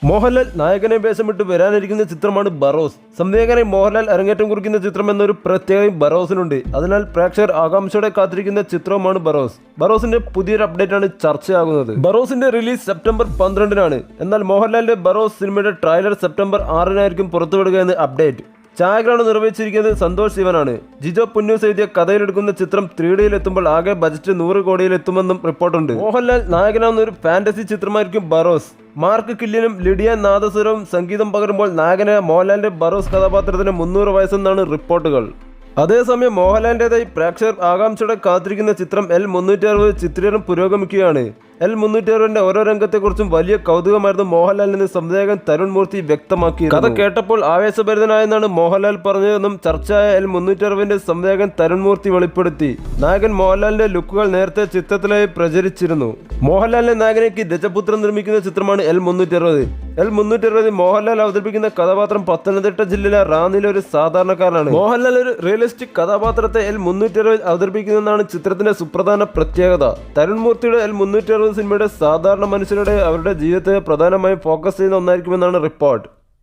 മോഹൻലാൽ നായകനെ വേഷമിട്ട് വരാനിരിക്കുന്ന ചിത്രമാണ് ബറോസ്. സംവിധായകനായി മോഹൻലാൽ അരങ്ങേറ്റം കുറിക്കുന്ന ചിത്രം എന്നൊരു പ്രത്യേകതയും ബറോസിനുണ്ട്. അതിനാൽ പ്രേക്ഷകർ ആകാംക്ഷയോടെ കാത്തിരിക്കുന്ന ചിത്രവുമാണ് ബറോസ്. ബറോസിന്റെ പുതിയൊരു അപ്ഡേറ്റ് ആണ് ചർച്ചയാകുന്നത്. ബറോസിന്റെ റിലീസ് സെപ്റ്റംബർ 12-നാണ്. എന്നാൽ മോഹൻലാലിന്റെ ബറോസ് സിനിമയുടെ ട്രെയിലർ സെപ്റ്റംബർ 6-നായിരിക്കും പുറത്തുവിടുക എന്ന് അപ്ഡേറ്റ്. ഛായാഗ്രഹണം നിർവഹിച്ചിരിക്കുന്നത് സന്തോഷ് ശിവനാണ്. ജിജോ പുന്നൂസ് എഴുതിയ കഥയിലെടുക്കുന്ന ചിത്രം 3Dയിൽ എത്തുമ്പോൾ ആകെ ബജറ്റ് 100 കോടിയിൽ എത്തുമെന്നും റിപ്പോർട്ടുണ്ട്. മോഹൻലാൽ നായകനാവുന്ന ഒരു ഫാന്റസി ചിത്രമായിരിക്കും ബറോസ്. മാർക്ക് കില്ലിനും ലിഡിയ നാദസ്വരവും സംഗീതം പകരുമ്പോൾ നായകനായ മോഹൻലാലിന്റെ ബറോസ് കഥാപാത്രത്തിന് 300 വയസ്സെന്നാണ് റിപ്പോർട്ടുകൾ. അതേസമയം മോഹൻലാലിൻ്റെതായി പ്രേക്ഷകർ ആകാംക്ഷയോടെ കാത്തിരിക്കുന്ന ചിത്രം L360 ചിത്രീകരണം പുരോഗമിക്കുകയാണ്. L360ന്റെ ഓരോ രംഗത്തെക്കുറിച്ചും വലിയ കൗതുകമായിരുന്നു മോഹൻലാലിന് സംവിധായകൻ തരുൺ മൂർത്തി വ്യക്തമാക്കി. കഥ കേട്ടപ്പോൾ ആവേശഭരിതനായെന്നാണ് മോഹൻലാൽ പറഞ്ഞതെന്നും ചർച്ചയായ L360ന്റെ സംവിധായകൻ തരുൺ മൂർത്തി വെളിപ്പെടുത്തി. നായകൻ മോഹൻലാലിന്റെ ലുക്കുകൾ നേരത്തെ ചിത്രത്തിലായി പ്രചരിച്ചിരുന്നു. മോഹൻലാലിന്റെ നായകനേക്ക് രജപുത്രൻ നിർമ്മിക്കുന്ന ചിത്രമാണ് L360. L360 മോഹൻലാൽ അവതരിപ്പിക്കുന്ന കഥാപാത്രം പത്തനംതിട്ട ജില്ലയിലെ റാന്നിയിലെ ഒരു സാധാരണക്കാരനാണ്. മോഹൻലാൽ ഒരു റിയലിസ്റ്റിക് കഥാപാത്രത്തെ L360 അവതരിപ്പിക്കുന്നതാണ് ചിത്രത്തിന്റെ സുപ്രധാന പ്രത്യേകത. തരുൺ മൂർത്തിയുടെ L360 സിനിമയുടെ സാധാരണ മനുഷ്യരുടെ അവരുടെ ജീവിതത്തെ പ്രധാനമായും ഫോക്കസ് ചെയ്യുന്ന ഒന്നായിരിക്കുമെന്നാണ് റിപ്പോർട്ട്.